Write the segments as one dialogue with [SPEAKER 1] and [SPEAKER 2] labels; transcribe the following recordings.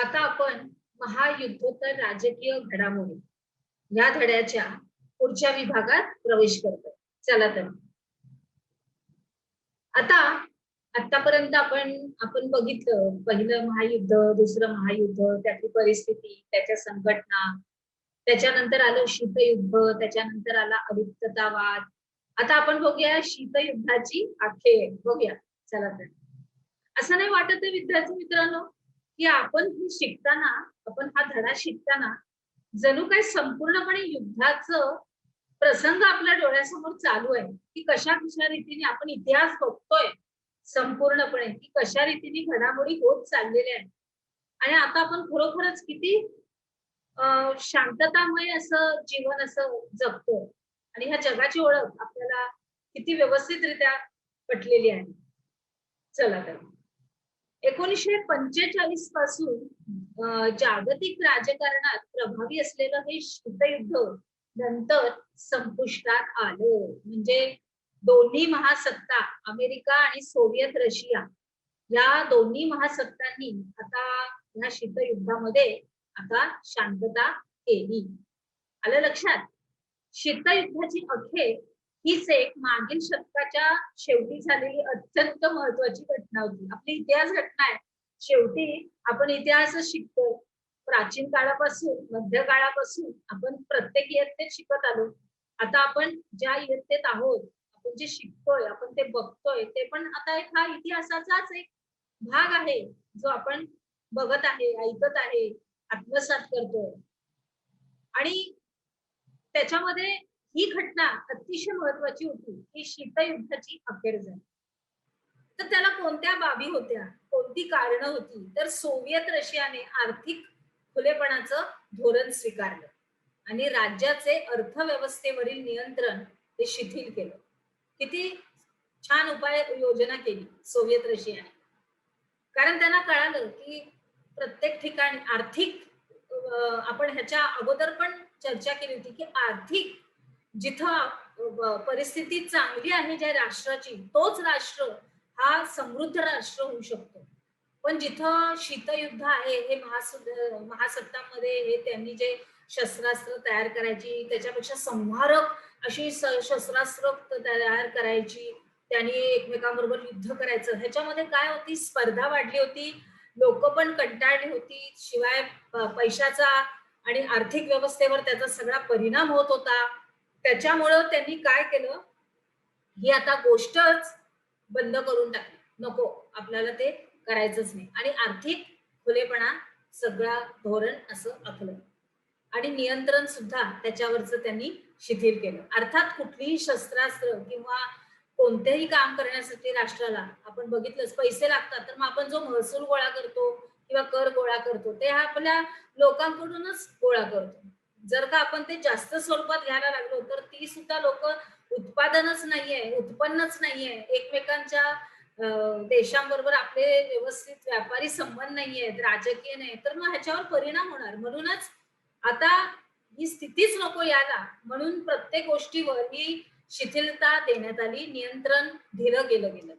[SPEAKER 1] आता आपण महायुद्धोत्तर राजकीय घडामोडी या धड्याच्या पुढच्या विभागात प्रवेश करतोय. चला तर आता आतापर्यंत आपण बघितलं पहिलं महायुद्ध, दुसरं महायुद्ध, त्याची परिस्थिती, त्याच्या संघटना, त्याच्यानंतर आलं शीतयुद्ध, त्याच्यानंतर आला अलिप्ततावाद. आता आपण बघूया शीतयुद्धाची अखेर बघूया. चला तर असं नाही वाटत विद्यार्थी मित्रांनो की आपण हा धडा शिकताना जणू काही संपूर्णपणे युद्धाचं प्रसंग आपल्या डोळ्यासमोर चालू आहे की कशा कशा रीतीने आपण इतिहास बघतोय संपूर्णपणे की कशा रीतीने घडामोडी होत चाललेल्या आहेत. आणि आता आपण खरोखरच किती शांततामय असं जीवन असं जगतो आणि ह्या जगाची ओळख आपल्याला किती व्यवस्थितरित्या पटलेली आहे. चला तर 1945 पासून जागतिक राजकारणात प्रभावी असलेलं हे शीतयुद्ध नंतर संपुष्टात आलं. म्हणजे दोन्ही महासत्ता अमेरिका आणि सोव्हिएत रशिया या दोन्ही महासत्तांनी आता ह्या शीतयुद्धामध्ये आता शांतता केली. आलं लक्षात? शीतयुद्धाची अखेर हीच एक मागील शतकाच्या शेवटी झालेली अत्यंत महत्वाची घटना होती. आपली इतिहास घटना आहे. शेवटी आपण इतिहासच शिकतो. प्राचीन काळापासून मध्य काळापासून आपण प्रत्येक इयत्तेत शिकत आलो. आता आपण ज्या इयत्तेत आहोत, आपण जे शिकतोय, आपण ते बघतोय, ते पण आता एक हा इतिहासाचाच एक भाग आहे, जो आपण बघत आहे, ऐकत आहे, आत्मसात करतोय. आणि त्याच्यामध्ये ही घटना अतिशय महत्वाची होती की शीतयुद्धाची अखेर झाली. तर त्याला कोणत्या बाबी होत्या, कोणती कारणं होती? तर सोव्हिएत रशियाने आर्थिक खुलेपणाचं धोरण स्वीकारलं आणि राज्याचे अर्थव्यवस्थेवरील नियंत्रण ते शिथिल केलं. किती छान उपाय योजना केली सोव्हिएत रशियाने. कारण त्यांना कळालं की प्रत्येक ठिकाणी आर्थिक आपण ह्याच्या अगोदर पण चर्चा केली होती की आर्थिक जिथं परिस्थिती चांगली आहे ज्या राष्ट्राची, तोच राष्ट्र हा समृद्ध राष्ट्र होऊ शकतो. पण जिथं शीतयुद्ध आहे हे महासत्तांमध्ये हे त्यांनी जे शस्त्रास्त्र तयार करायची, त्याच्यापेक्षा संहारक अशी शस्त्रास्त्र तयार करायची, त्यांनी एकमेकांबरोबर युद्ध करायचं, ह्याच्यामध्ये काय होती, स्पर्धा वाढली होती, लोक पण कंटाळली होती, शिवाय पैशाचा आणि आर्थिक व्यवस्थेवर त्याचा सगळा परिणाम होत होता. त्याच्यामुळं त्यांनी काय केलं, ही आता गोष्टच बंद करून टाकली, नको आपल्याला ते करायचंच नाही. आणि आर्थिक खुलेपणा सगळा धोरण असं आखलं आणि नियंत्रण सुद्धा त्याच्यावरचं त्यांनी शिथिल केलं. अर्थात कुठलीही शस्त्रास्त्र किंवा कोणतेही काम करण्यासाठी राष्ट्राला आपण बघितलंच पैसे लागतात, तर मग आपण जो महसूल गोळा करतो किंवा कर गोळा करतो ते आपल्या लोकांकडूनच गोळा करतो. जर का आपण ते जास्त स्वरूपात घ्यायला लागलो तर ती सुद्धा लोक उत्पादनच नाहीये, उत्पन्नच नाहीये, एकमेकांच्या देशांबरोबर आपले व्यवस्थित व्यापारी संबंध नाहीयेत, राजकीय नाही, तर मग ह्याच्यावर परिणाम होणार. म्हणूनच आता ही स्थितीच नको यायला म्हणून प्रत्येक गोष्टीवर ही शिथिलता देण्यात आली, नियंत्रण दिलं गेलं,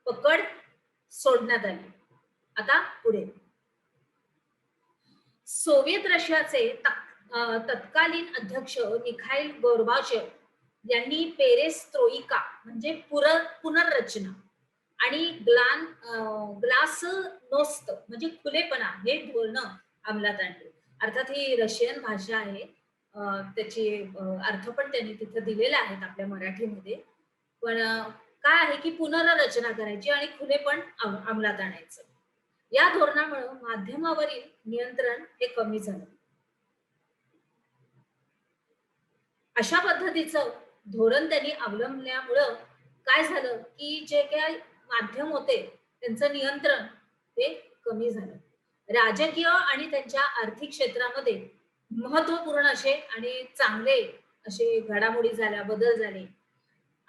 [SPEAKER 1] पकड सोडण्यात आली. आता पुढे सोव्हिएत रशियाचे तत्कालीन अध्यक्ष मिखाईल गोर्बाचेव यांनी पेरेस्ट्रोइका म्हणजे पुनर्रचना आणि ग्लासनोस्त म्हणजे खुलेपणा हे धोरण अंमलात आणले. अर्थात ही रशियन भाषा आहे, त्याची अर्थ पण त्यांनी तिथं दिलेले आहेत आपल्या मराठीमध्ये. पण काय आहे की पुनर्रचना करायची आणि खुलेपण अंमलात आणायचं. या धोरणामुळे माध्यमावरील नियंत्रण हे कमी झालं. अशा पद्धतीचं धोरण त्यांनी अवलंबल्यामुळं काय झालं की जे काही माध्यम होते त्यांचं नियंत्रण ते कमी झालं. राजकीय आणि त्यांच्या आर्थिक क्षेत्रामध्ये महत्वपूर्ण असे आणि चांगले असे घडामोडी झाल्या, बदल झाले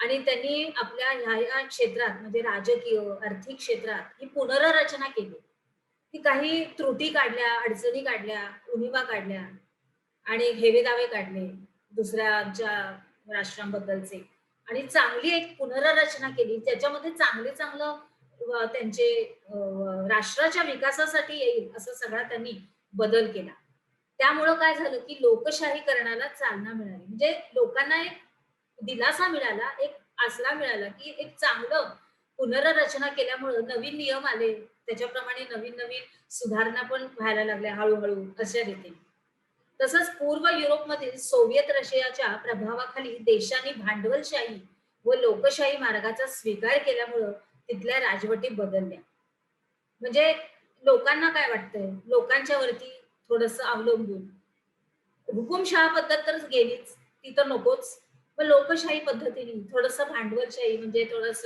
[SPEAKER 1] आणि त्यांनी आपल्या ह्या क्षेत्रात म्हणजे राजकीय आर्थिक क्षेत्रात ही पुनर्रचना केली. ती काही त्रुटी काढल्या, अडचणी काढल्या, उणिवा काढल्या आणि हेवेदावे काढले दुसऱ्याच्या राष्ट्रांबद्दलचे आणि चांगली एक पुनर्रचना केली. त्याच्यामध्ये चांगलं त्यांचे राष्ट्राच्या विकासासाठी येईल असं सगळा त्यांनी बदल केला. त्यामुळं काय झालं की लोकशाहीकरणाला चालना मिळाली, म्हणजे लोकांना एक दिलासा मिळाला, एक आसरा मिळाला की एक चांगलं पुनर्रचना केल्यामुळं नवीन नियम आले, त्याच्याप्रमाणे नवीन नवीन सुधारणा पण व्हायला लागल्या हळूहळू अशा रीतीने. तसंच पूर्व युरोपमधील सोव्हिएत रशियाच्या प्रभावाखाली देशांनी भांडवलशाही व लोकशाही मार्गाचा स्वीकार केल्यामुळं तिथल्या राजवटी बदलल्या. म्हणजे लोकांना काय वाटतंय, लोकांच्या वरती थोडस अवलंबून हुकुमशहा पद्धत तर गेलीच, ती तर नकोच. मग लोकशाही पद्धतीने थोडस भांडवलशाही म्हणजे थोडस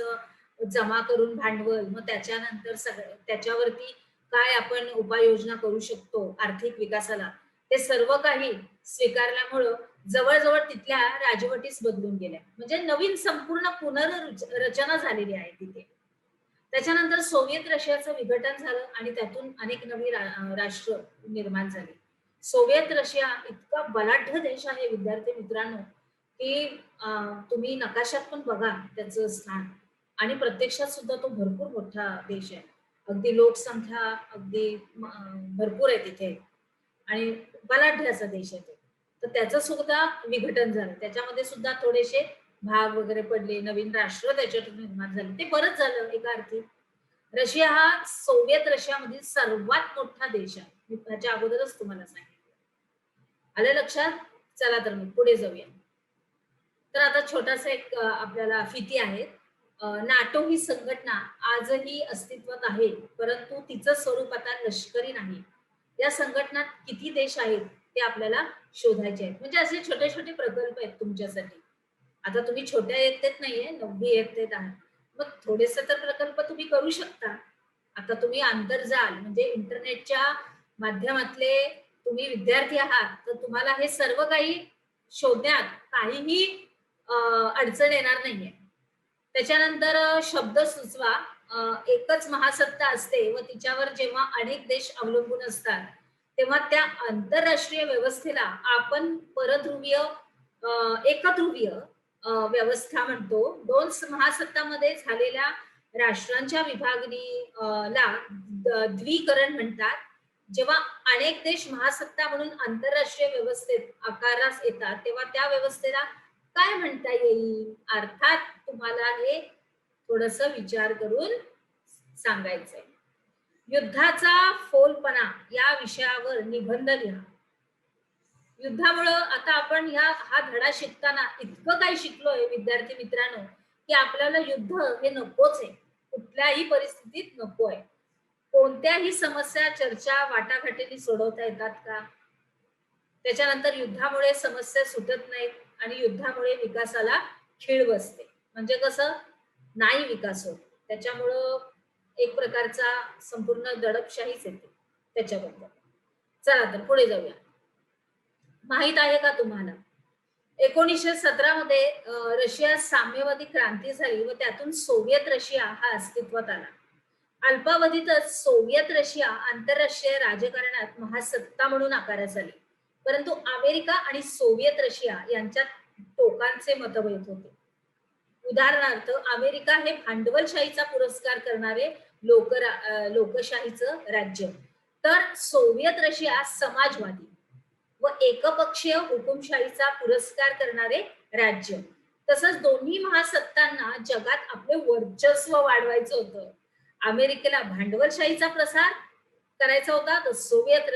[SPEAKER 1] जमा करून भांडवल, मग त्याच्यानंतर सगळं त्याच्यावरती काय आपण उपाययोजना करू शकतो आर्थिक विकासाला, ते सर्व काही स्वीकारल्यामुळं जवळजवळ तिथल्या राजवटीच बदलून गेल्या, म्हणजे नवीन संपूर्ण पुनर्रचना झालेली आहे तिथे. त्याच्यानंतर सोव्हिएत रशियाचं विघटन झालं आणि त्यातून अनेक नवी राष्ट्र निर्माण झाली. सोव्हिएत रशिया इतका बलाढ्य देश आहे विद्यार्थी मित्रांनो, की तुम्ही नकाशात पण बघा त्याचं स्थान, आणि प्रत्यक्षात सुद्धा तो भरपूर मोठा देश आहे. अगदी लोकसंख्या अगदी भरपूर आहे तिथे आणि बलाढ्य असा देश आहे तो. तर त्याचं सुद्धा विघटन झालं, त्याच्यामध्ये सुद्धा थोडेसे भाग वगैरे पडले, नवीन राष्ट्र त्याच्यातून निर्माण झाले, ते बरंच झालं एका अर्थी. रशिया हा सोव्हिएत रशियामधील सर्वात मोठा देश आहे, मी त्याच्या अगोदरच तुम्हाला सांगितलं. आलं लक्षात? चला तर मग पुढे जाऊया. तर आता छोटासा एक आपल्याला फिती आहे. नाटो ही संघटना आजही अस्तित्वात आहे, परंतु तिचं स्वरूप आता लष्करी नाही. या संघटनात किती देश आहेत ते आपल्याला शोधायचे आहेत. म्हणजे असे छोटे छोटे प्रकल्प आहेत तुमच्यासाठी. आता तुम्ही छोट्या इयत्तेत नाहीये, 9वी इयत्तेत आहात, मग थोडेसे तर प्रकल्प तुम्ही करू शकता. आता तुम्ही आंतरजाल म्हणजे इंटरनेटच्या माध्यमातले तुम्ही विद्यार्थी आहात, तर तुम्हाला हे सर्व काही शोधण्यात काहीही अडचण येणार नाहीये. त्याच्यानंतर शब्द सुचवा. एकच महासत्ता असते व तिच्यावर जेव्हा अनेक देश अवलंबून असतात, तेव्हा त्या आंतरराष्ट्रीय व्यवस्थेला आपण परध्रुवीय एकध्रुवीय व्यवस्था म्हणतो. दोन महासत्तांमध्ये झालेल्या राष्ट्रांच्या विभागणी ला द्विकरण म्हणतात. जेव्हा अनेक देश महासत्ता म्हणून आंतरराष्ट्रीय व्यवस्थेत आकारास येतात, तेव्हा त्या व्यवस्थेला काय म्हणता येईल? अर्थात तुम्हाला हे थोडस विचार करून सांगायचंय. युद्धाचा फोलपणा या विषयावर निबंध लिहा. युद्धामुळं आता आपण हा धडा शिकताना इतकं काही शिकलोय विद्यार्थी मित्रांनो, की आपल्याला युद्ध हे नकोच आहे, कुठल्याही परिस्थितीत नको आहे. कोणत्याही समस्या चर्चा वाटाघाटीने सोडवता येतात का? त्याच्यानंतर युद्धामुळे समस्या सुटत नाहीत आणि युद्धामुळे विकासाला खीळ बसते. म्हणजे कसं नाही विकास होत, त्याच्यामुळं एक प्रकारचा संपूर्ण दडपशाहीच येते त्याच्याबद्दल. चला तर पुढे जाऊया. माहित आहे का तुम्हाला 1917 मध्ये रशियात साम्यवादी क्रांती झाली व त्यातून सोव्हिएत रशिया हा अस्तित्वात आला. अल्पावधीतच सोव्हिएत रशिया आंतरराष्ट्रीय राजकारणात महासत्ता म्हणून आकारास आली, परंतु अमेरिका आणि सोव्हिएत रशिया यांच्यात टोकांचे मतभेद होते. उदाहरणार्थ अमेरिका हे भांडवलशाहीचा पुरस्कार करणारे लोकशाहीचं राज्य, तर सोव्हिएत रशिया समाजवादी व एकपक्षीय हुकुमशाहीचा पुरस्कार करणारे राज्य. तसंच दोन्ही महासत्तांना जगात आपले वर्चस्व वाढवायचं होतं. अमेरिकेला भांडवलशाहीचा प्रसार करायचा होता, तर सोव्हिएत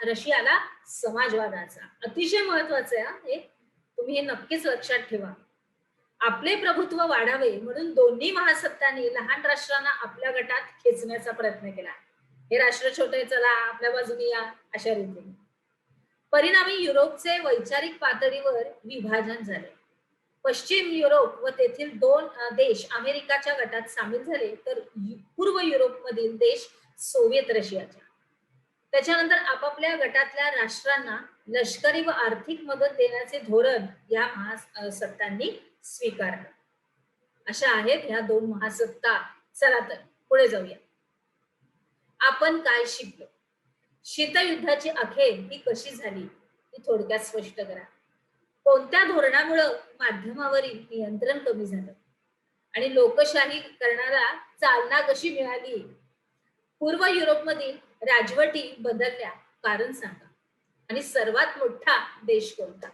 [SPEAKER 1] रशियाला समाजवादाचा. अतिशय महत्वाचं आहे हे, तुम्ही हे नक्कीच लक्षात ठेवा. आपले प्रभुत्व वाढावे म्हणून दोन्ही महासत्तांनी लहान राष्ट्रांना आपल्या गटात खेचण्याचा प्रयत्न केला. हे राष्ट्र छोटे, चला आपल्या बाजूने या, अशा रीतीने. परिणामी युरोपचे वैचारिक पातळीवर विभाजन झाले. पश्चिम युरोप व तेथील दोन देश अमेरिकाच्या गटात सामील झाले, तर पूर्व युरोपमधील देश सोव्हिएत रशियाच्या. त्याच्यानंतर आपापल्या गटातल्या राष्ट्रांना लष्करी व आर्थिक मदत देण्याचे धोरण या महासत्तांनी स्वीकारलं. अशा आहेत ह्या दोन महासत्ता. चला तर पुढे जाऊया. आपण काय शिकलो? शीतयुद्धाची अखेर ही कशी झाली ती थोडक्यात स्पष्ट करा. कोणत्या धोरणामुळे माध्यमावरील नियंत्रण कमी झालं आणि लोकशाही करणारा चालना कशी मिळाली? पूर्व युरोपमधील राजवटी बदलल्या कारण सांगा. आणि सर्वात मोठा देश कोणता?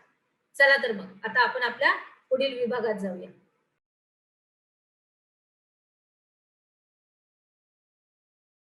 [SPEAKER 1] चला तर मग आता आपण आपल्या पुढील विभागात जाऊया.